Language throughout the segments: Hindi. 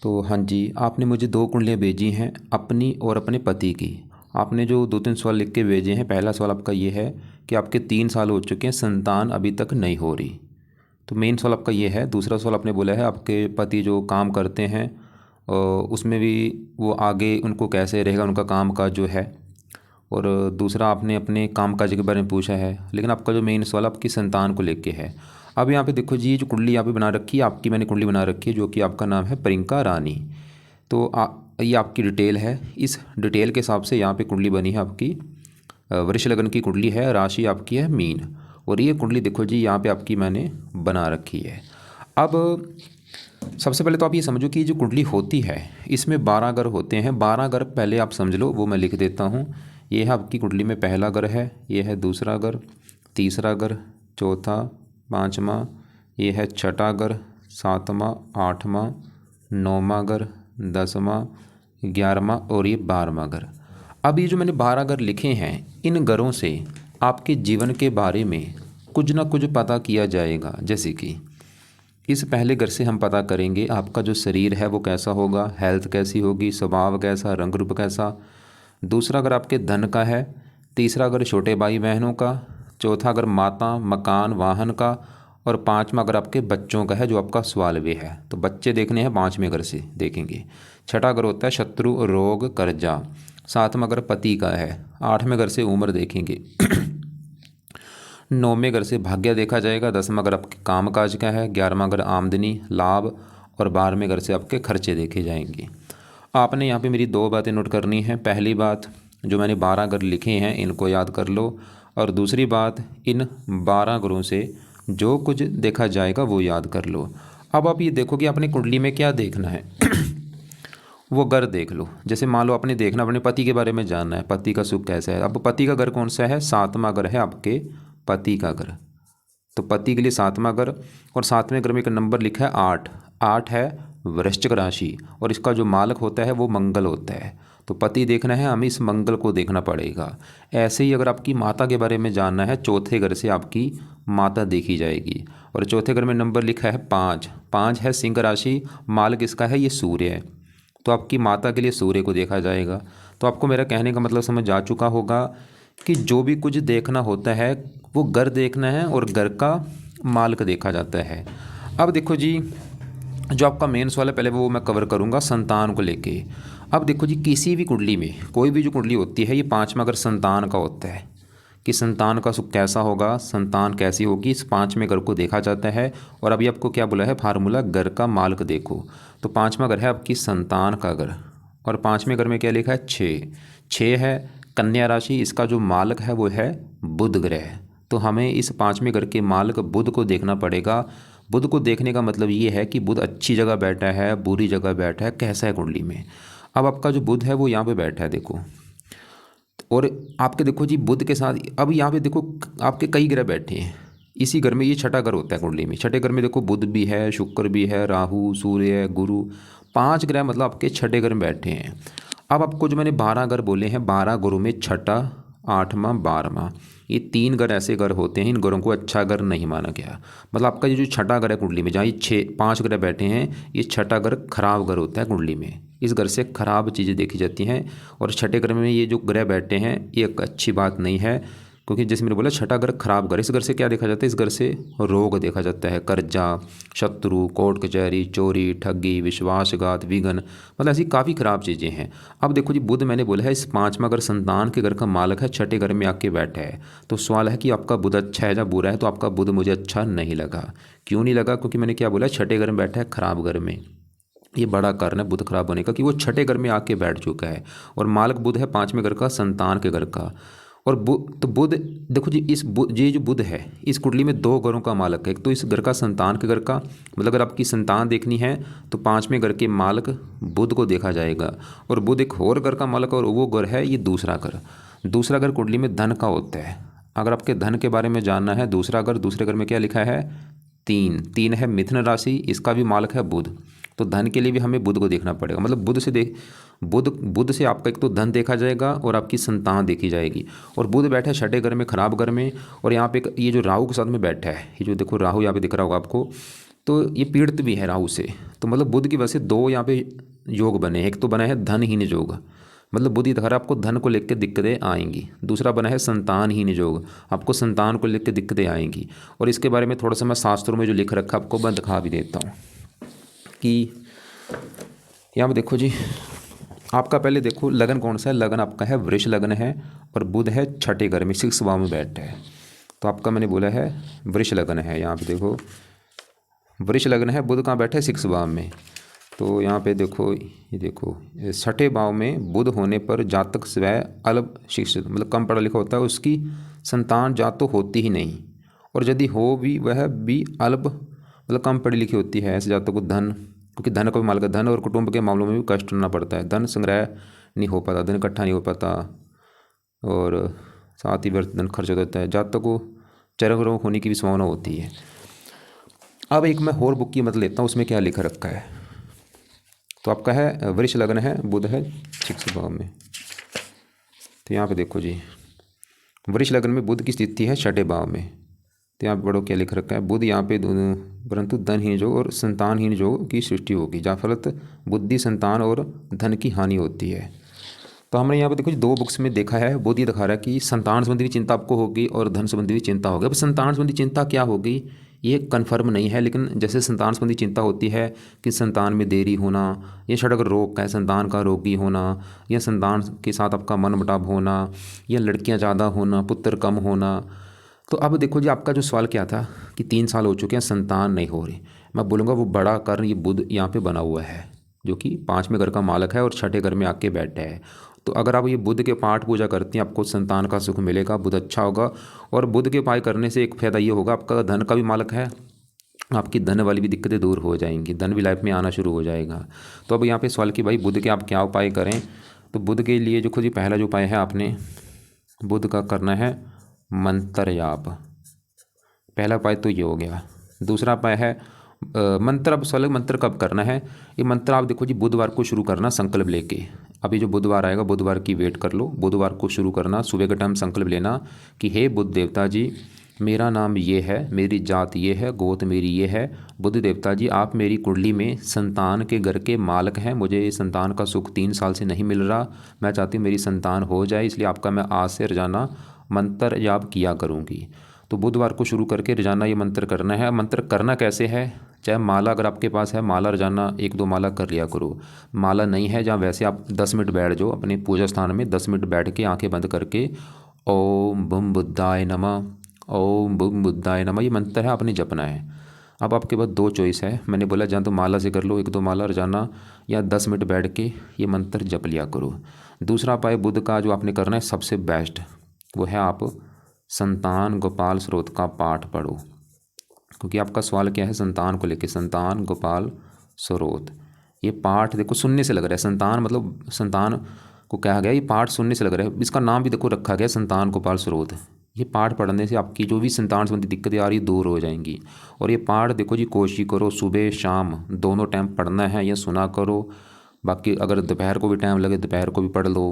तो हाँ जी, आपने मुझे 2 कुंडलियाँ भेजी हैं अपनी और अपने पति की। आपने जो 2-3 सवाल लिख के भेजे हैं, पहला सवाल आपका ये है कि आपके 3 साल हो चुके हैं, संतान अभी तक नहीं हो रही। तो मेन सवाल आपका ये है। दूसरा सवाल आपने बोला है आपके पति जो काम करते हैं उसमें भी वो आगे उनको कैसे रहेगा, उनका काम काज जो है। और दूसरा आपने अपने काम काज के बारे में पूछा है, लेकिन आपका जो मेन सवाल आपकी संतान को लेके है। अब यहाँ पे देखो जी, ये जो कुंडली यहाँ पे बना रखी है आपकी, मैंने कुंडली बना रखी है जो कि आपका नाम है प्रियंका रानी। तो ये आपकी डिटेल है। इस डिटेल के हिसाब से यहाँ पे कुंडली बनी है आपकी। वृष लगन की कुंडली है, राशि आपकी है मीन। और ये कुंडली देखो जी यहाँ पे आपकी मैंने बना रखी है। अब सबसे पहले तो आप ये समझो कि जो कुंडली होती है इसमें 12 घर होते हैं। 12 घर पहले आप समझ लो, वो मैं लिख देता हूँ। ये है आपकी कुंडली में पहला घर है, ये है दूसरा घर, तीसरा घर, चौथा, पाँचवा, ये है छठा घर, सातवां, आठवां, नौवां घर, 10वां, 11वां और ये 12वां घर। अब ये जो मैंने 12 घर लिखे हैं, इन घरों से आपके जीवन के बारे में कुछ ना कुछ पता किया जाएगा। जैसे कि इस पहले घर से हम पता करेंगे आपका जो शरीर है वो कैसा होगा, हेल्थ कैसी होगी, स्वभाव कैसा, रंग रूप कैसा। दूसरा घर आपके धन का है, तीसरा घर छोटे भाई बहनों का, चौथा घर माता, मकान, वाहन का, और पांचवा घर आपके बच्चों का है जो आपका स्वालव्य है। तो बच्चे देखने हैं 5वें घर से देखेंगे। छठा घर होता है शत्रु, रोग, कर्जा। सातवां घर पति का है। 8वें घर से उम्र देखेंगे। 9वें घर से भाग्य देखा जाएगा। 10वां घर आपके काम काज का है। 11वां घर आमदनी, लाभ, और 12वें घर से आपके खर्चे देखे जाएंगे। आपने यहाँ पे मेरी 2 बातें नोट करनी है। पहली बात, जो मैंने 12 घर लिखे हैं इनको याद कर लो। और दूसरी बात, इन 12 घरों से जो कुछ देखा जाएगा वो याद कर लो। अब आप ये देखो कि अपनी कुंडली में क्या देखना है। वो घर देख लो। जैसे मान लो आपने देखना, अपने पति के बारे में जानना है, पति का सुख कैसा है। अब पति का घर कौन सा है? 7वां घर है आपके पति का घर। तो पति के लिए 7वां घर, और 7वें घर में एक नंबर लिखा है 8। 8 है वृश्चिक राशि, और इसका जो मालक होता है वो मंगल होता है। तो पति देखना है, हमें इस मंगल को देखना पड़ेगा। ऐसे ही अगर आपकी माता के बारे में जानना है, चौथे घर से आपकी माता देखी जाएगी। और चौथे घर में नंबर लिखा है 5। 5 है सिंह राशि, मालक इसका है ये सूर्य है। तो आपकी माता के लिए सूर्य को देखा जाएगा। तो आपको मेरा कहने का मतलब समझ आ चुका होगा कि जो भी कुछ देखना होता है वो घर देखना है, और घर का मालक देखा जाता है। अब देखो जी, जो आपका मेन सवाल है पहले वो मैं कवर करूंगा संतान को लेके। अब देखो जी, किसी भी कुंडली में कोई भी जो कुंडली होती है, ये 5वां घर संतान का होता है कि संतान का सुख कैसा होगा, संतान कैसी होगी, इस 5वें घर को देखा जाता है। और अभी आपको क्या बोला है फार्मूला, घर का मालक देखो। तो 5वां घर है आपकी संतान का घर, और 5वें घर में क्या लिखा है 6। 6 है कन्या राशि, इसका जो मालक है वो है बुध ग्रह। तो हमें इस 5वें घर के मालक बुध को देखना पड़ेगा। बुध को देखने का मतलब ये है कि बुध अच्छी जगह बैठा है, बुरी जगह बैठा है, कैसा है कुंडली में। अब आपका जो बुध है वो यहाँ पे बैठा है देखो, और आपके देखो जी बुध के साथ अब यहाँ पे देखो आपके कई ग्रह बैठे हैं इसी घर में। ये छठा घर होता है कुंडली में। छठे घर में देखो बुध भी है, शुक्र भी है, राहु, सूर्य, गुरु, 5 ग्रह मतलब आपके छठे घर में बैठे हैं। अब आपको जो मैंने 12 घर बोले हैं, 12 घरों में छठा, 8वां, 12वां, ये 3 घर ऐसे घर होते हैं, इन घरों को अच्छा घर नहीं माना गया। मतलब आपका ये जो छठा घर है कुंडली में, जहाँ ये 5 ग्रह बैठे हैं, ये छठा घर खराब घर होता है कुंडली में। इस घर से खराब चीज़ें देखी जाती हैं। और छठे घर में ये जो ग्रह बैठे हैं ये एक अच्छी बात नहीं है, क्योंकि जैसे मैंने बोला छठा घर खराब घर। इस घर से क्या देखा जाता है? इस घर से रोग देखा जाता है, कर्जा, शत्रु, कोर्ट कचहरी, चोरी, ठगी, विश्वासघात, विघ्न, मतलब ऐसी काफ़ी खराब चीज़ें हैं। अब देखो जी, बुध मैंने बोला है इस 5वां घर संतान के घर का मालक है, छठे घर में आके बैठा है। तो सवाल है कि आपका बुध अच्छा है या बुरा है? तो आपका बुध मुझे अच्छा नहीं लगा। क्यों नहीं लगा? क्योंकि मैंने क्या बोला, छठे घर में बैठा है खराब घर में। ये बड़ा कारण है बुध खराब होने का कि वो छठे घर में आके बैठ चुका है, और मालक बुध है 5वें घर का, संतान के घर का। और तो बुध देखो जी, ये जो बुध है इस कुंडली में 2 घरों का मालक है। एक तो इस घर का संतान के घर का, मतलब अगर आपकी संतान देखनी है तो 5वें घर के मालक बुध को देखा जाएगा। और बुध एक और घर का मालक, और वो घर है ये दूसरा घर। दूसरा घर कुंडली में धन का होता है। अगर आपके धन के बारे में जानना है, दूसरा घर, दूसरे घर में क्या लिखा है 3। 3 है मिथुन राशि, इसका भी मालक है बुध। तो धन के लिए भी हमें बुध को देखना पड़ेगा। मतलब बुध से आपका एक तो धन देखा जाएगा और आपकी संतान देखी जाएगी। और बुध बैठा है छठे घर में, खराब घर में। और यहाँ पे ये जो राहु के साथ में बैठा है, ये जो देखो राहु यहाँ पे दिख रहा होगा आपको, तो ये पीड़ित भी है राहु से। तो मतलब बुध की वजह से दो यहाँ पे योग बने हैं। एक तो बना है धनहीन योग, मतलब बुध दिखा रहा है आपको धन को लेकर दिक्कतें आएंगी। दूसरा बना है संतानहीन योग, आपको संतान को लेकर दिक्कतें आएंगी। और इसके बारे में थोड़ा सा मैं शास्त्रों में जो लिख रखा है आपको मैं दिखा भी देता हूँ कि यहाँ पर देखो जी, आपका पहले देखो लगन कौन सा है। लगन आपका है वृष लगन है और बुध है छठे घर में 6 भाव में बैठा है। तो आपका मैंने बोला है वृष लगन है, यहाँ पे देखो वृष लगन है, बुध कहाँ बैठे है 6 भाव में। तो यहाँ पे देखो, ये देखो छठे भाव में बुध होने पर जातक स्वयं अल्प शिक्षित मतलब कम पढ़ा लिखा होता है, उसकी संतान जात तो होती ही नहीं, और यदि हो भी वह भी अल्प मतलब कम पढ़ी लिखी होती है। ऐसे जातकों को धन, क्योंकि धन का भी मालिक, धन और कुटुंब के मामलों में भी कष्ट करना पड़ता है। धन संग्रह नहीं हो पाता, धन इकट्ठा नहीं हो पाता, और साथ ही व्यर्थ धन खर्च होता है। जातकों को चरम रोग होने की भी संभावना होती है। अब एक मैं और बुक की मत लेता हूँ, उसमें क्या लिखा रखा है। तो आपका है वृष लगन है, बुध है 6 भाव में। तो यहाँ पे देखो जी, वृष लगन में बुध की स्थिति है छठे भाव में। तो यहाँ पे बड़ो क्या लिख रखा है, बुध यहाँ पे दोनों परंतु धनहीन योग और संतानहीन योग की सृष्टि होगी, जहाँ फलत बुद्धि संतान और धन की हानि होती है। तो हमने यहाँ पे देखो 2 बुक्स में देखा है, बुध ये दिखा रहा है कि संतान संबंधी भी चिंता आपको होगी और धन संबंधी भी चिंता होगी। अब संतान संबंधी चिंता क्या होगी ये कन्फर्म नहीं है, लेकिन जैसे संतान संबंधी चिंता होती है कि संतान में देरी होना, या शायद अगर रोग का है संतान का रोगी होना, या संतान के साथ आपका मनमुटाव होना, या लड़कियां ज़्यादा होना, पुत्र कम होना। तो अब देखो जी, आपका जो सवाल क्या था कि 3 साल हो चुके हैं संतान नहीं हो रही, मैं बोलूँगा वो बड़ा कारण ये बुध यहाँ पे बना हुआ है, जो कि 5वें घर का मालक है और छठे घर में आके बैठा है। तो अगर आप ये बुध के पाठ पूजा करती हैं आपको संतान का सुख मिलेगा, बुध अच्छा होगा। और बुध के उपाय करने से एक फ़ायदा ये होगा, आपका धन का भी मालक है, आपकी धन वाली भी दिक्कतें दूर हो जाएंगी, धन भी लाइफ में आना शुरू हो जाएगा। तो अब यहाँ पे सवाल कि भाई बुध के आप क्या उपाय करें। तो बुध के लिए जो खुद ही पहला जो उपाय है आपने बुध का करना है मंत्र जाप। पहला उपाय तो ये हो गया। दूसरा उपाय है मंत्र। अब सवाल मंत्र कब करना है, ये मंत्र आप देखो जी बुधवार को शुरू करना संकल्प लेके। अभी जो बुधवार आएगा बुधवार की वेट कर लो, बुधवार को शुरू करना, सुबह के टाइम संकल्प लेना कि हे बुध देवता जी मेरा नाम ये है, मेरी जात ये है, गोत मेरी ये है, बुध देवता जी आप मेरी कुंडली में संतान के घर के मालक हैं, मुझे संतान का सुख 3 साल से नहीं मिल रहा, मैं चाहती हूँ मेरी संतान हो जाए, इसलिए आपका मैं आज से रोजाना मंत्र जाप किया करूँगी। तो बुधवार को शुरू करके रोजाना ये मंत्र करना है। मंत्र करना कैसे है, चाहे माला अगर आपके पास है माला रोजाना 1-2 माला कर लिया करो, माला नहीं है जहाँ वैसे आप 10 मिनट बैठ जाओ अपने पूजा स्थान में, 10 मिनट बैठ के आंखें बंद करके ओम बम बुद्धाय नमः, ओम बम बुद्धाय नमः ये मंत्र है आपने जपना है। अब आपके पास 2 चॉइस है, मैंने बोला जहाँ तो माला से कर लो 1-2 माला रोजाना, या 10 मिनट बैठ के ये मंत्र जप लिया करो। दूसरा उपाय बुध का जो आपने करना है सबसे बेस्ट वो है आप संतान गोपाल स्रोत का पाठ पढ़ो, क्योंकि आपका सवाल क्या है संतान को लेके, संतान गोपाल स्रोत। ये पाठ देखो सुनने से लग रहा है, संतान मतलब संतान को कहा गया, ये पाठ सुनने से लग रहा है, इसका नाम भी देखो रखा गया संतान गोपाल स्रोत। ये पाठ पढ़ने से आपकी जो भी संतान संबंधी दिक्कतें आ रही दूर हो जाएंगी। और ये पाठ देखो जी कोशिश करो सुबह शाम दोनों टाइम पढ़ना है या सुना करो, बाकी अगर दोपहर को भी टाइम लगे दोपहर को भी पढ़ लो।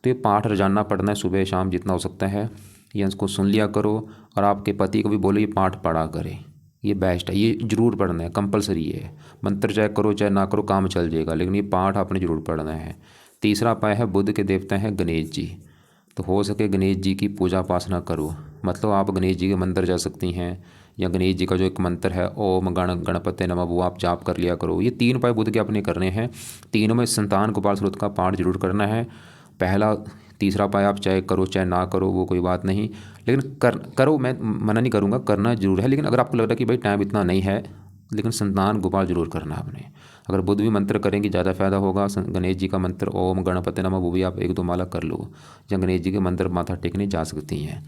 तो ये पाठ रोजाना पढ़ना है सुबह शाम जितना हो सकता है, या इसको सुन लिया करो। और आपके पति को भी बोलो ये पाठ पढ़ा करें, ये बेस्ट है, ये जरूर पढ़ना है, कंपलसरी है। मंत्र चाहे करो चाहे ना करो काम चल जाएगा, लेकिन ये पाठ आपने जरूर पढ़ना है। तीसरा उपाय है बुध के देवता हैं गणेश जी, तो हो सके गणेश जी की पूजा उपासना करो, मतलब आप गणेश जी के मंदिर जा सकती हैं, या गणेश जी का जो एक मंत्र है ओम गणपते नमः वो आप जाप कर लिया करो। ये 3 उपाय बुध के अपने करने हैं, तीनों में संतान गोपाल स्रोत का पाठ जरूर करना है। पहला तीसरा उपाय आप चाहे करो चाहे ना करो वो कोई बात नहीं, लेकिन करो, मैं मना नहीं करूँगा, करना जरूर है। लेकिन अगर आपको लग रहा है कि भाई टाइम इतना नहीं है, लेकिन संतान गोपाल जरूर करना आपने। अगर बुध भी मंत्र करेंगे ज़्यादा फायदा होगा। गणेश जी का मंत्र ओम गणपति नमः वो भी आप 1-2 माला कर लो, या गणेश जी के मंत्र माथा टेकने जा सकती हैं।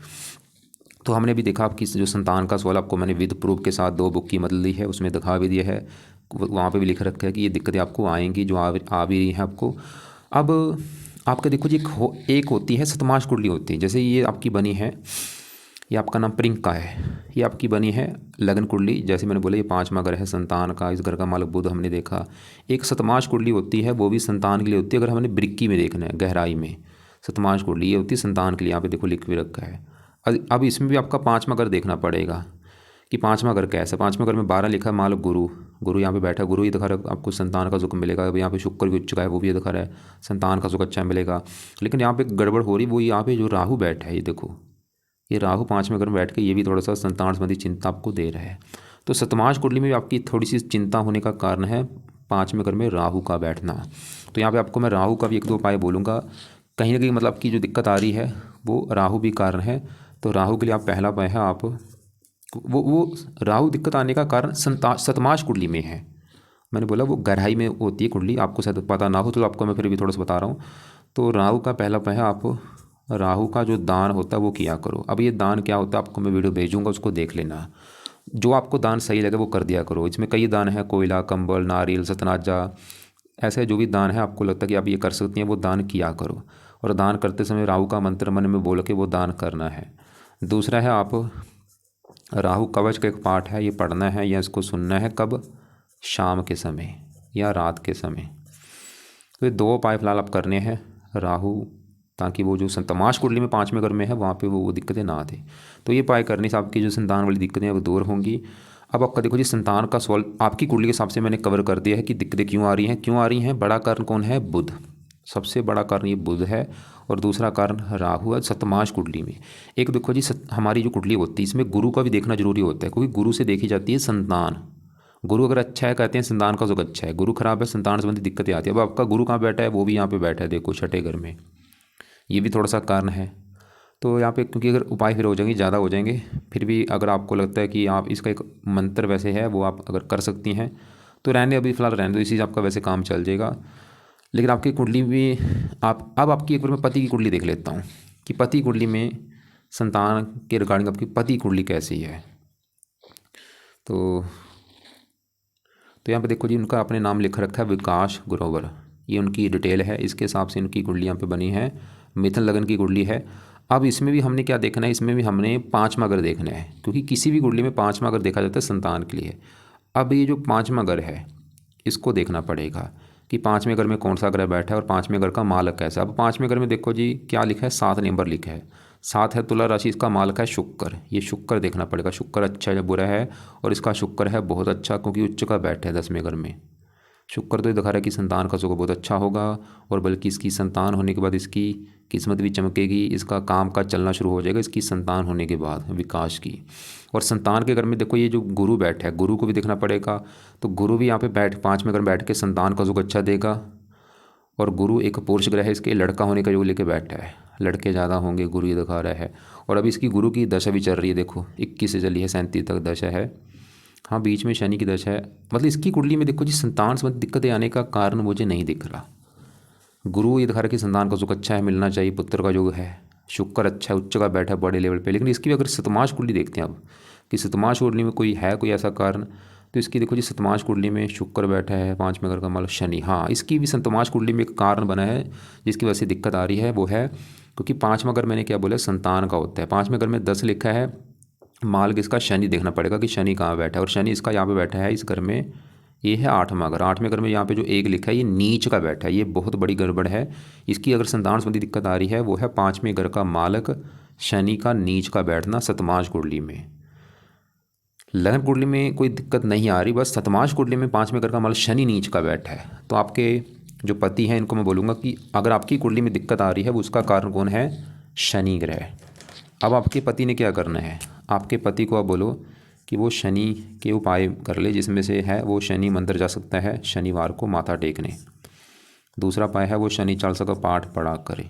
तो हमने भी देखा आपकी जो संतान का सवाल आपको मैंने विद प्रूफ के साथ 2 बुक की मदद ली है, उसमें दिखा भी दिया है, वहाँ पे भी लिख रखा है कि ये दिक्कतें आपको आएंगी जो आ भी रही हैं आपको। अब आपका देखो जी एक होती है सतमाश कुंडली होती है, जैसे ये आपकी बनी है, ये आपका नाम प्रियंका है, ये आपकी बनी है लगन कुंडली। जैसे मैंने बोला ये 5वां घर है संतान का, इस घर का मालिक बुध हमने देखा। एक सतमाश कुंडली होती है वो भी संतान के लिए होती है, अगर हमने बरीकी में देखना है गहराई में सतमाश कुंडली ये होती है संतान के लिए, यहाँ पे देखो लिख भी रखा है। अब इसमें भी आपका 5वां घर देखना पड़ेगा कि पाँचवा घर कैसा, पाँचवें घर में 12 लिखा है, मान लो गुरु, गुरु यहाँ पे बैठा, गुरु ये दिखा रहा है आपको संतान का सुख मिलेगा। अब यहाँ पे शुक्र भी उच्च का है, वो भी दिखा रहा है संतान का सुख अच्छा मिलेगा। लेकिन यहाँ पे गड़बड़ हो रही, वो यहाँ पे जो राहु बैठा है, ये देखो ये राहु पाँचवें घर में बैठ के ये भी थोड़ा सा संतान संबंधी चिंता आपको दे रहा है। तो सतमाश कुंडली में भी आपकी थोड़ी सी चिंता होने का कारण है पाँचवें घर में राहु का बैठना। तो यहाँ पे आपको मैं राहु का भी एक दो उपाय बोलूँगा, कहीं ना कहीं मतलब की जो दिक्कत आ रही है वो राहु भी कारण है। तो राहु के लिए आप पहला उपाय है, आप वो राहु दिक्कत आने का कारण सतमाश कुंडली में है। मैंने बोला वो गहराई में होती है कुंडली, आपको शायद पता ना हो तो आपको मैं फिर भी थोड़ा सा बता रहा हूँ। तो राहु का पहला उपाय है, आप राहु का जो दान होता है वो किया करो। अब ये दान क्या होता है आपको मैं वीडियो भेजूँगा, उसको देख लेना, जो आपको दान सही लगे वो कर दिया करो। इसमें कई दान है, कोयला, कंबल, नारियल, सतनाजा, ऐसे जो भी दान है आपको लगता है कि आप ये कर सकती हैं वो दान किया करो। और दान करते समय राहु का मंत्र मन में बोल के वो दान करना है। दूसरा है, आप राहु कवच का एक पाठ है, ये पढ़ना है या इसको सुनना है, कब, शाम के समय या रात के समय। तो ये दो उपाय फिलहाल आप करने हैं राहु, ताकि वो जो तमाश कुंडली में पाँचवें घर में है वहाँ पे वो दिक्कतें ना आते। तो ये उपाय करने से आपकी जो संतान वाली दिक्कतें हैं वो दूर होंगी। अब आपका देखो जी, संतान का सवाल आपकी कुंडली के हिसाब से मैंने कवर कर दिया है कि दिक्कतें क्यों आ रही हैं, क्यों आ रही हैं। बड़ा कारण कौन है, बुध, सबसे बड़ा कारण ये बुध है। और दूसरा कारण राहु है सतमाश कुंडली में। एक देखो जी, हमारी जो कुंडली होती है इसमें गुरु का भी देखना जरूरी होता है, क्योंकि गुरु से देखी जाती है संतान। गुरु अगर अच्छा है कहते हैं संतान का सुख अच्छा है, गुरु खराब है संतान संबंधी दिक्कतें आती है। अब आपका गुरु कहाँ बैठा है, वो भी यहाँ पे बैठा है, देखो छठे घर में, ये भी थोड़ा सा कारण है। तो यहाँ पे क्योंकि अगर उपाय फिर हो जाएंगे, ज़्यादा हो जाएंगे, फिर भी अगर आपको लगता है कि आप इसका एक मंत्र वैसे है वो आप अगर कर सकती हैं तो रहने, अभी फ़िलहाल रहने दो, इसी से आपका वैसे काम चल जाएगा। लेकिन आपकी कुंडली में आप अब आपकी एक बार मैं पति की कुंडली देख लेता हूँ कि पति कुंडली में संतान के रिगार्डिंग आपकी पति कुंडली कैसी है। तो यहाँ पे देखो जी, उनका अपने नाम लिख रखा है विकास ग्रोवर, ये उनकी डिटेल है, इसके हिसाब से इनकी कुंडली यहाँ पे बनी है, मिथुन लगन की कुंडली है। अब इसमें भी हमने क्या देखना है, इसमें भी हमने पाँचवा घर देखना है, क्योंकि किसी भी कुंडली में पाँचवा घर देखा जाता है संतान के लिए। अब ये जो पाँचवा घर है इसको देखना पड़ेगा कि पाँचवें घर में कौन सा ग्रह बैठा है और पाँचवें घर का मालक कैसा। अब पाँचवें घर में देखो जी क्या लिखा है, 7 नंबर लिखा है, 7 है तुला राशि, इसका मालक है शुक्र। ये शुक्र देखना पड़ेगा, शुक्र अच्छा है या बुरा है। और इसका शुक्र है बहुत अच्छा, क्योंकि उच्च का बैठा है 10वें घर में। शुक्र तो ये दिखा रहा है कि संतान का सुख बहुत अच्छा होगा, और बल्कि इसकी संतान होने के बाद इसकी किस्मत भी चमकेगी, इसका काम काज चलना शुरू हो जाएगा इसकी संतान होने के बाद, विकास की। और संतान के घर में देखो ये जो गुरु बैठा है, गुरु को भी देखना पड़ेगा। तो गुरु भी यहाँ पे बैठ 5वें घर में बैठ के संतान का सुख अच्छा देगा। और गुरु एक पुरुष ग्रह है, इसके लड़का होने का योग लेके बैठा है, लड़के ज़्यादा होंगे, गुरु ये दिखा रहा है। और अभी इसकी गुरु की दशा भी चल रही है, देखो 21 से चली है, 37 तक दशा है। हाँ, बीच में शनि की दशा है। मतलब इसकी कुंडली में देखो जी संतान संबंधी दिक्कतें आने का कारण मुझे नहीं दिख रहा। गुरु ये दिखा रहा है कि संतान का सुख अच्छा है, मिलना चाहिए, पुत्र का योग है, शुक्र अच्छा है, उच्च का बैठा है बड़े लेवल पे। लेकिन इसकी भी अगर सतमाश कुंडली देखते हैं अब कि सतमाश कुंडली में कोई है कोई ऐसा कारण, तो इसकी देखो जी सतमाश कुंडली में शुक्र बैठा है, 5वें घर का मालक शनि। हाँ, इसकी भी सतमाश कुंडली में एक कारण बना है जिसकी वजह से दिक्कत आ रही है, वो है क्योंकि 5वां घर मैंने क्या बोला संतान का होता है। 5वें घर में 10 लिखा है, मालक इसका शनि देखना पड़ेगा कि शनि कहाँ बैठा है। और शनि इसका यहाँ पे बैठा है इस घर में, ये है 8वां घर। 8वें घर में यहाँ पे जो 1 लिखा है ये नीच का बैठा है, ये बहुत बड़ी गड़बड़ है। इसकी अगर संतान संबंधी दिक्कत आ रही है वो है 5वें घर का मालक शनि का नीच का बैठना सतमाश कुंडली में। लगन कुंडली में कोई दिक्कत नहीं आ रही, बस सतमाश कुंडली में 5वें घर का मालक शनि नीच का बैठा है। तो आपके जो पति हैं इनको मैं बोलूँगा कि अगर आपकी कुंडली में दिक्कत आ रही है वो उसका कारण कौन है, शनि ग्रह। अब आपके पति ने क्या करना है, आपके पति को आप बोलो कि वो शनि के उपाय कर ले, जिसमें से है वो शनि मंदिर जा सकता है शनिवार को माथा टेकने। दूसरा उपाय है वो शनि चालीसा का पाठ पढ़ा करे।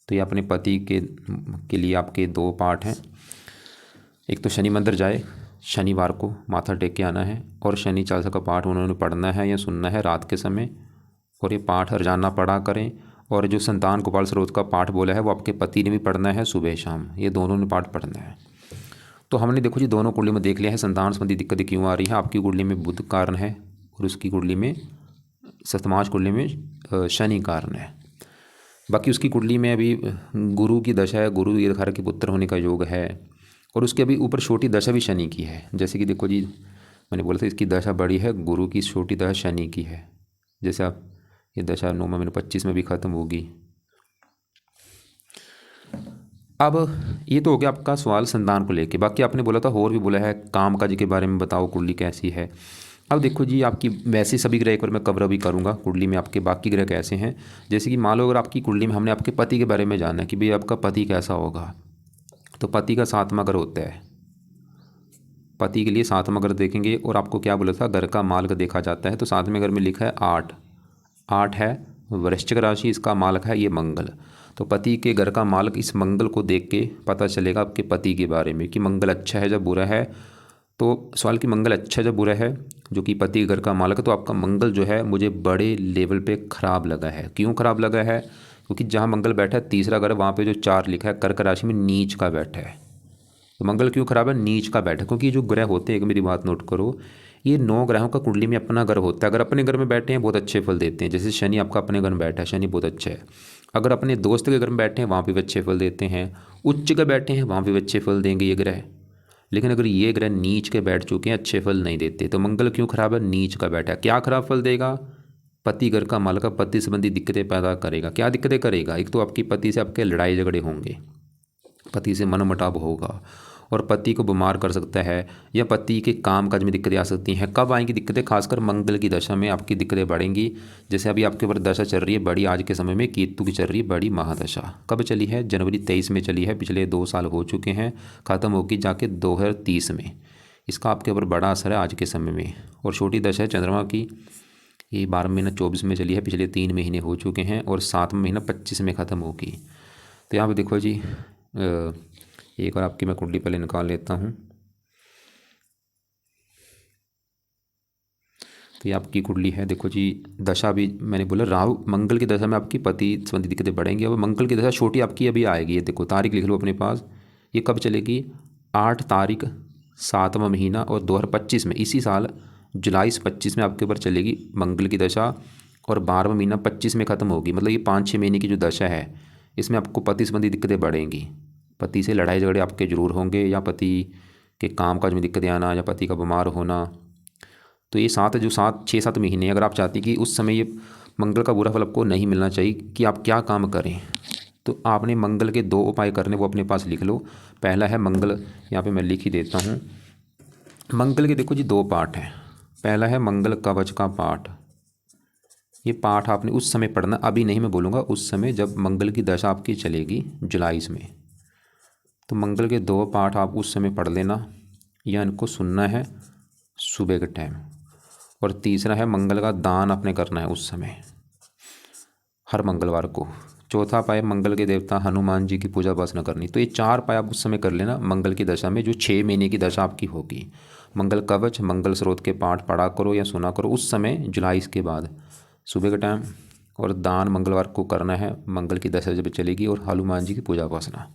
तो ये अपने पति के लिए आपके 2 पाठ हैं, एक तो शनि मंदिर जाए, शनिवार को माथा टेक के आना है, और शनि चालीसा का पाठ उन्होंने पढ़ना है या सुनना है रात के समय, और ये पाठ रोजाना पढ़ा करें। और जो संतान गोपाल स्रोत का पाठ बोला है वो आपके पति ने भी पढ़ना है सुबह शाम, ये दोनों ने पाठ पढ़ना है। तो हमने देखो जी दोनों कुंडली में देख लिया है संतान संबंधी दिक्कतें क्यों आ रही है। आपकी कुंडली में बुध कारण है और उसकी कुंडली में सतमाश कुंडली में शनि कारण है। बाकी उसकी कुंडली में अभी गुरु की दशा है, गुरु ये दिखा रहा है कि पुत्र होने का योग है, और उसके अभी ऊपर छोटी दशा भी शनि की है। जैसे कि देखो जी मैंने बोला था इसकी दशा बड़ी है, गुरु की छोटी दशा शनि की है। जैसे आप ये दशा 9 महीने 25 में भी ख़त्म होगी। अब ये तो हो गया आपका सवाल संतान को लेके। बाकी आपने बोला था और भी बोला है काम काज के बारे में बताओ, कुंडली कैसी है। अब देखो जी, आपकी वैसे सभी ग्रह एक बार मैं कवर भी करूँगा कुंडली में आपके बाकी ग्रह कैसे हैं। जैसे कि मान लो अगर आपकी कुंडली में हमने आपके पति के बारे में जाना है कि भाई आपका पति कैसा होगा, तो पति का 7वां घर होता है। पति के लिए 7वां घर देखेंगे, और आपको क्या बोला था घर का मालक देखा जाता है, तो 7वें घर में लिखा है 8। 8 है वृश्चिक राशि, इसका मालक है ये मंगल। तो पति के घर का मालक इस मंगल को देख के पता चलेगा आपके पति के बारे में कि मंगल अच्छा है जब बुरा है। तो सवाल कि मंगल अच्छा जब बुरा है, जो कि पति के घर का मालक है, तो आपका मंगल जो है मुझे बड़े लेवल पे ख़राब लगा है। क्यों ख़राब लगा है? क्योंकि जहाँ मंगल बैठा है तीसरा घर, वहाँ पे जो 4 लिखा है कर्क राशि में नीच का बैठा है। तो मंगल क्यों खराब है? नीच का बैठा। क्योंकि ये जो ग्रह होते हैं, एक मेरी बात नोट करो, ये 9 ग्रहों का कुंडली में अपना घर होता है। अगर अपने घर में बैठे हैं बहुत अच्छे फल देते हैं, जैसे शनि आपका अपने घर में बैठा है, शनि बहुत अच्छा है। अगर अपने दोस्त के घर में बैठे हैं वहाँ पे भी अच्छे फल देते हैं, उच्च के बैठे हैं वहाँ पे भी अच्छे फल देंगे ये ग्रह। लेकिन अगर ये ग्रह नीच के बैठ चुके हैं अच्छे फल नहीं देते। तो मंगल क्यों खराब है? नीच का बैठा है। क्या खराब फल देगा? पति घर का मालक पति संबंधी दिक्कतें पैदा करेगा। क्या दिक्कतें करेगा? एक तो आपकी पति से आपके लड़ाई झगड़े होंगे, पति से मनमुटाव होगा, और पति को बीमार कर सकता है, या पति के काम काज में दिक्कतें आ सकती हैं। कब आएंगी दिक्कतें? खासकर मंगल की दशा में आपकी दिक्कतें बढ़ेंगी। जैसे अभी आपके ऊपर दशा चल रही है बड़ी, आज के समय में केतु की चल रही है बड़ी महादशा। कब चली है? जनवरी 23 में चली है। पिछले 2 साल हो चुके हैं, ख़त्म होगी जाके 2030 में। इसका आपके ऊपर बड़ा असर है आज के समय में। और छोटी दशा है चंद्रमा की, ये 12 महीना 24 में चली है, पिछले 3 महीने हो चुके हैं, और 7वां महीना 25 में ख़त्म होगी। तो यहाँ पे देखो जी, एक और आपकी मैं कुंडली पहले निकाल लेता हूँ। तो ये आपकी कुंडली है, देखो जी। दशा भी मैंने बोला राहु मंगल की दशा में आपकी पति संबंधी दिक्कतें बढ़ेंगी। अब मंगल की दशा छोटी आपकी अभी आएगी, ये देखो तारीख लिख लो अपने पास। ये कब चलेगी? 8 तारीख 7वां महीना और 2025 में, इसी साल जुलाई 25 में आपके ऊपर चलेगी मंगल की दशा, और 12वां महीना 25 में ख़त्म होगी। मतलब ये 5-6 महीने की जो दशा है, इसमें आपको पति संबंधी दिक्कतें बढ़ेंगी। पति से लड़ाई झगड़े आपके जरूर होंगे, या पति के काम काज में दिक्कतें आना, या पति का बीमार होना। तो ये 6-7 महीने अगर आप चाहती कि उस समय ये मंगल का बुरा फल आपको नहीं मिलना चाहिए, कि आप क्या काम करें, तो आपने मंगल के 2 उपाय करने, वो अपने पास लिख लो। पहला है मंगल, यहाँ पे मैं लिख ही देता हूँ। मंगल के देखो जी 2 पाठ हैं। पहला है मंगल कवच का पाठ। ये पाठ आपने उस समय पढ़ना, अभी नहीं मैं बोलूँगा, उस समय जब मंगल की दशा आपकी चलेगी जुलाई में। तो मंगल के 2 पाठ आप उस समय पढ़ लेना, या इनको सुनना है सुबह के टाइम। और तीसरा है मंगल का दान आपने करना है उस समय, हर मंगलवार को। चौथा पाय मंगल के देवता हनुमान जी की पूजा उपासना करनी। तो ये 4 पाय आप उस समय कर लेना मंगल की दशा में, जो 6 महीने की दशा आपकी होगी। मंगल कवच, मंगल स्रोत के पाठ पढ़ा करो या सुना करो उस समय जुलाई के बाद सुबह के टाइम। और दान मंगलवार को करना है मंगल की दशा जब चलेगी, और हनुमान जी की पूजा उपासना,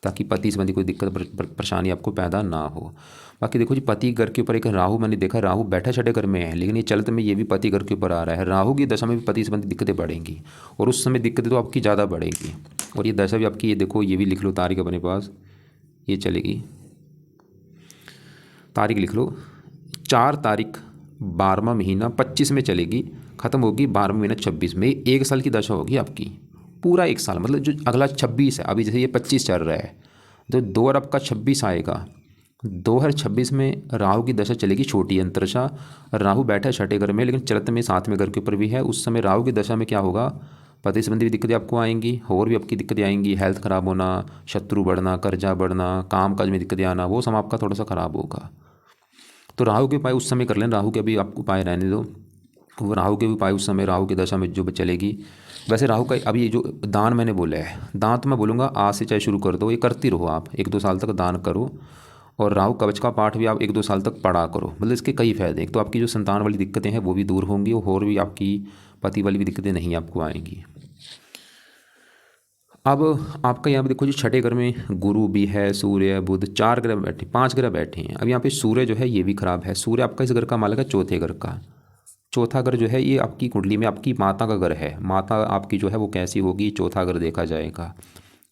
ताकि पति संबंधी कोई दिक्कत परेशानी आपको पैदा ना हो। बाकी देखो जी, पति घर के ऊपर एक राहु मैंने देखा, राहु बैठा छठे घर में है, लेकिन ये चलते में ये भी पति घर के ऊपर आ रहा है। राहु की दशा में भी पति संबंधी दिक्कतें बढ़ेंगी, और उस समय दिक्कतें तो आपकी ज़्यादा बढ़ेंगी। और ये दशा भी आपकी, ये देखो ये भी लिख लो तारीख अपने पास, ये चलेगी, तारीख लिख लो 4 तारीख 12वां महीना 25 में चलेगी, ख़त्म होगी 12वां महीना 26 में। 1 साल की दशा होगी आपकी, पूरा 1 साल। मतलब जो अगला 26 है, अभी जैसे ये 25 चल रहा है, तो 2 अरब का 26 आएगा। 2026 में राहु की दशा चलेगी, छोटी अंतरदशा। राहु बैठा है छठे घर में, लेकिन चलत में 7वें घर के ऊपर भी है। उस समय राहु की दशा में क्या होगा? पति संबंधी भी दिक्कतें आपको आएंगी, और भी आपकी दिक्कतें आएंगी। हेल्थ ख़राब होना, शत्रु बढ़ना, कर्जा बढ़ना, काम काज में दिक्कतें आना, वो सब आपका थोड़ा सा ख़राब होगा। तो राहु के उपाय उस समय कर लें, राहु के अभी आपको उपाय रहने दो। वो राहु के उपाय उस समय राहु की दशा में जो चलेगी। वैसे राहु का अभी ये जो दान मैंने बोला है, दान तो मैं बोलूँगा आज से चाहे शुरू कर दो, ये करती रहो आप 1-2 साल तक दान करो। और राहु कवच का पाठ भी आप 1-2 साल तक पढ़ा करो। मतलब इसके कई फ़ायदे। एक तो आपकी जो संतान वाली दिक्कतें हैं वो भी दूर होंगी, और भी आपकी पति वाली भी दिक्कतें नहीं आपको आएंगी। अब आपका यहाँ पे देखो जी, छठे घर में गुरु भी है, सूर्य बुध 4 ग्रह बैठे, 5 ग्रह बैठे हैं। अब यहाँ पे सूर्य जो है ये भी खराब है। सूर्य आपका इस घर का मालिक है चौथे घर का। चौथा घर जो है ये आपकी कुंडली में आपकी माता का घर है। माता आपकी जो है वो कैसी होगी, चौथा घर देखा जाएगा।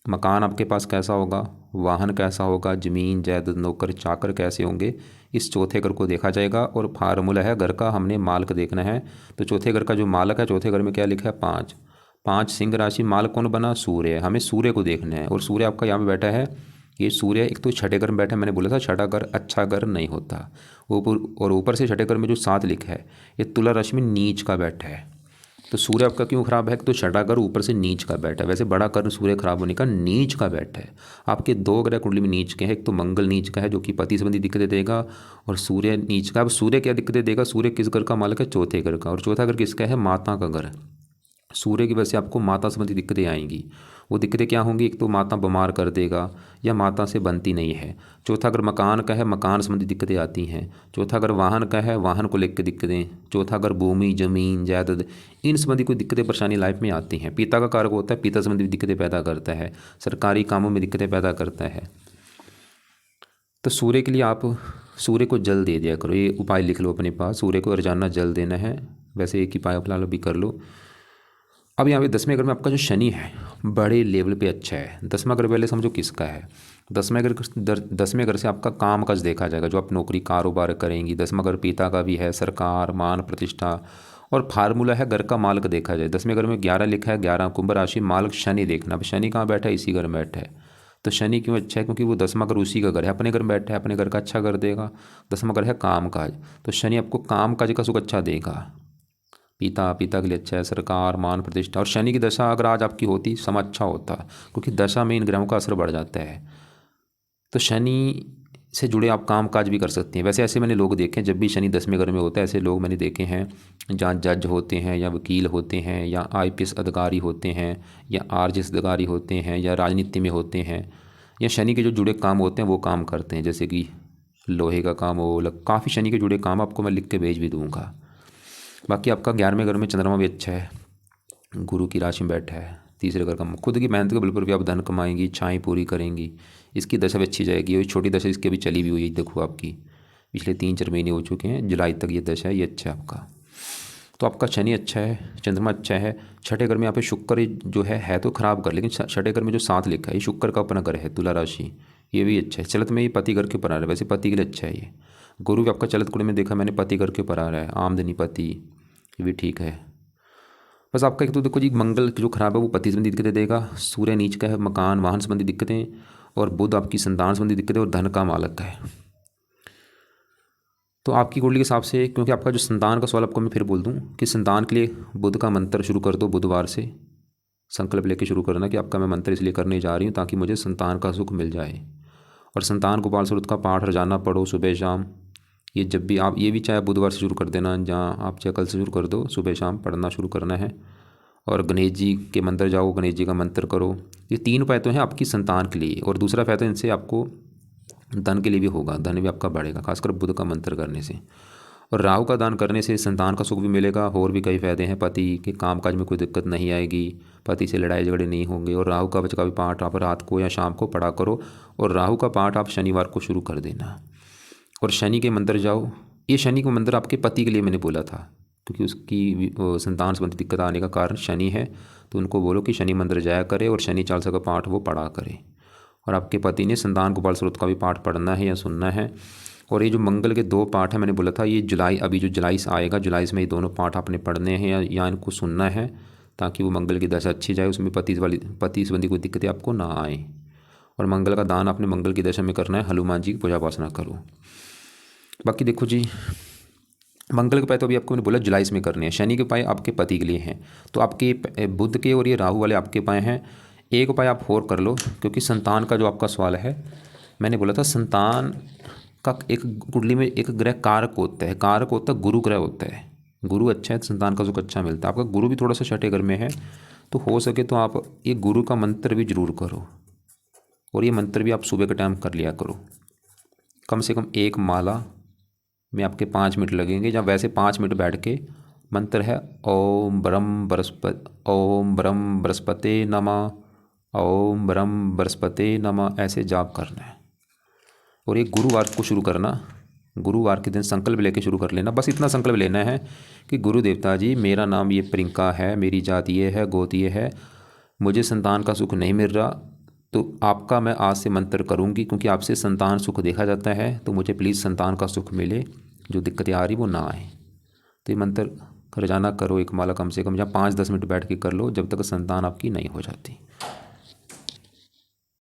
मकान आपके पास कैसा होगा, वाहन कैसा होगा, ज़मीन जायदाद नौकर चाकर कैसे होंगे, इस चौथे घर को देखा जाएगा। और फार्मूला है घर का, हमने मालिक देखना है। तो चौथे घर का जो मालिक है, चौथे घर में क्या लिखा है 5। 5 सिंह राशि मालक कौन बना, सूर्य। हमें सूर्य को देखना है और सूर्य आपका यहाँ पे बैठा है। ये सूर्य एक तो छठे घर में बैठा है, मैंने बोला था छठा घर अच्छा घर नहीं होता। ऊपर से छठे घर में जो 7 लिखा है ये तुला राशि में नीच का बैठा है। तो सूर्य आपका क्यों खराब है, तो छठा घर ऊपर से नीच का बैठा है। वैसे बड़ा कर्म सूर्य खराब होने का, नीच का बैठा है। आपके 2 ग्रह कुंडली में नीच के हैं, एक तो मंगल नीच का है जो कि पति संबंधी दिक्कतें देगा, और सूर्य नीच का। अब सूर्य क्या दिक्कतें देगा, सूर्य किस घर का मालिक है, चौथे घर का, और चौथा घर किसका है, माता का घर। सूर्य की वजह से आपको माता संबंधी दिक्कतें आएंगी। वो दिक्कतें क्या होंगी, एक तो माता बीमार कर देगा या माता से बनती नहीं है। चौथा अगर मकान का है, मकान संबंधी दिक्कतें आती हैं। चौथा अगर वाहन का है, वाहन को लेकर दिक्कतें। चौथा अगर भूमि जमीन जायदाद इन संबंधी कोई दिक्कतें परेशानी लाइफ में आती हैं। पिता का कारक होता है, पिता संबंधी दिक्कतें पैदा करता है, सरकारी कामों में दिक्कतें पैदा करता है। तो सूर्य के लिए आप सूर्य को जल दे दिया करो, ये उपाय लिख लो अपने पास। सूर्य को रोजाना जल देना है। वैसे एक ही उपाय फिलहाल अभी कर लो। अब यहाँ पे 10वें घर में आपका जो शनि है बड़े लेवल पे अच्छा है। 10वां घर पहले समझो किसका है, 10वें घर से आपका काम काज देखा जाएगा, जो आप नौकरी कारोबार करेंगी। 10वां घर पिता का भी है, सरकार मान प्रतिष्ठा, और फार्मूला है घर का मालिक देखा जाए। 10वें घर में 11 लिखा है, 11 कुंभ राशि मालिक शनि देखना। अब शनि कहाँ बैठा है, इसी घर में बैठा है। तो शनि क्यों अच्छा है, क्योंकि वो 10वां घर उसी का घर है, अपने घर में बैठा है, अपने घर का अच्छा कर देगा। 10वां घर है काम काज, तो शनि आपको काम काज का सुख अच्छा देगा। पिता के लिए अच्छा है, सरकार मान प्रतिष्ठा। और शनि की दशा अगर आज आपकी होती, समय अच्छा होता, क्योंकि दशा में इन ग्रहों का असर बढ़ जाता है। तो शनि से जुड़े आप काम काज भी कर सकते हैं। वैसे ऐसे मैंने लोग देखे हैं, जब भी शनि 10वें घर में होता है, ऐसे लोग मैंने देखे हैं जहाँ जज होते हैं या वकील होते हैं या IPS अधिकारी होते हैं या RGS अधिकारी होते हैं या राजनीति में होते हैं, या शनि के जो जुड़े काम होते हैं वो काम करते हैं। जैसे कि लोहे का काम हो, काफ़ी शनि के जुड़े काम आपको मैं लिख के भेज भी दूँगा। बाकी आपका 11वें घर में चंद्रमा भी अच्छा है, गुरु की राशि में बैठा है। तीसरे घर का खुद की मेहनत के बल पर भी आप धन कमाएंगी, इच्छाएं पूरी करेंगी। इसकी दशा भी अच्छी जाएगी, और छोटी दशा इसकी अभी चली भी हुई है, देखो आपकी पिछले 3-4 महीने हो चुके हैं, जुलाई तक ये दशा है, ये अच्छा है आपका। तो आपका शनि अच्छा है, चंद्रमा अच्छा है। छठे घर में यहाँ पे शुक्र जो है तो खराब कर, लेकिन छठे घर में जो 7 लिखा है ये शुक्र का अपना घर है, तुला राशि, ये भी अच्छा है। चलत में ये पति घर के ऊपर आ रहा है, वैसे पति के लिए अच्छा है ये। गुरु भी आपका चलत कुंडली में देखा मैंने, पति घर के ऊपर आ रहा है, आमदनी पति, ये भी ठीक है। बस आपका एक तो देखो जी, मंगल जो खराब है वो पति संबंधी दिक्कतें देगा, सूर्य नीच का है, मकान वाहन संबंधी दिक्कतें, और बुध आपकी संतान संबंधी दिक्कतें, और धन का मालक है। तो आपकी कुंडली के हिसाब से, क्योंकि आपका जो संतान का सवाल आपको मैं फिर बोल दूं कि संतान के लिए बुध का मंत्र शुरू कर दो, बुधवार से संकल्प लेके शुरू करना कि आपका मैं मंत्र इसलिए करने जा रही हूँ ताकि मुझे संतान का सुख मिल जाए। और संतान गोपाल स्वरूप का पाठ रोजाना पढ़ो सुबह शाम। ये जब भी आप, ये भी चाहे बुधवार से शुरू कर देना, जहाँ आप चाहे कल से शुरू कर दो, सुबह शाम पढ़ना शुरू करना है। और गणेश जी के मंदिर जाओ, गणेश जी का मंत्र करो। ये 3 उपाय तो हैं आपकी संतान के लिए, और दूसरा फायदा इनसे आपको धन के लिए भी होगा, धन भी आपका बढ़ेगा, खासकर बुध का मंत्र करने से। और राहु का दान करने से संतान का सुख भी मिलेगा, और भी कई फायदे हैं। पति के कामकाज में कोई दिक्कत नहीं आएगी, पति से लड़ाई झगड़े नहीं होंगे। और राहु कवच का भी पाठ आप रात को या शाम को पढ़ा करो, और राहु का पाठ आप शनिवार को शुरू कर देना। और शनि के मंदिर जाओ। ये शनि का मंदिर आपके पति के लिए मैंने बोला था, क्योंकि उसकी संतान संबंधी दिक्कत आने का कारण शनि है, तो उनको बोलो कि शनि मंदिर जाया करे और शनि चालीसा का पाठ वो पढ़ा करे। और आपके पति ने संतान गोपाल स्रोत का भी पाठ पढ़ना है या सुनना है। और ये जो मंगल के 2 पाठ है मैंने बोला था, ये जुलाई, अभी जो जुलाई से आएगा, जुलाई में ये दोनों पाठ आपने पढ़ने हैं या इनको सुनना है, ताकि वो मंगल की दशा अच्छी जाए, उसमें पति संबंधी कोई दिक्कतें आपको ना आए। और मंगल का दान आपने मंगल की दशा में करना है, हनुमान जी की पूजा उपासना करो। बाकी देखो जी, मंगल के उपाय तो अभी आपको मैंने बोला जुलाई में करने हैं। शनि के उपाय आपके पति के लिए हैं, तो आपके बुध के और ये राहु वाले आपके उपाय हैं। एक उपाय आप और कर लो, क्योंकि संतान का जो आपका सवाल है, मैंने बोला था संतान का एक कुंडली में एक ग्रह कारक होता है, कारक होता है गुरु ग्रह होता है। गुरु अच्छा है तो संतान का सुख अच्छा मिलता है। आपका गुरु भी थोड़ा सा छठे घर में है, तो हो सके तो आप ये गुरु का मंत्र भी जरूर करो, और ये मंत्र भी आप सुबह के टाइम कर लिया करो। कम से कम 1 माला में आपके 5 मिनट लगेंगे, जहाँ वैसे 5 मिनट बैठ के मंत्र है ओम ब्रह्म बृहस्पते नमः, ओम ब्रह्म बृहस्पते नमः, ऐसे जाप करना है। और ये गुरुवार को शुरू करना, गुरुवार के दिन संकल्प लेके शुरू कर लेना। बस इतना संकल्प लेना है कि गुरु देवता जी, मेरा नाम ये प्रियंका है, मेरी जाति ये है, गोत ये है, मुझे संतान का सुख नहीं मिल रहा, तो आपका मैं आज से मंत्र करूंगी, क्योंकि आपसे संतान सुख देखा जाता है, तो मुझे प्लीज़ संतान का सुख मिले, जो दिक्कतें आ रही वो ना आए। तो ये मंत्र रोजाना करो एक माला कम से कम, या 5-10 मिनट बैठ के कर लो जब तक संतान आपकी नहीं हो जाती।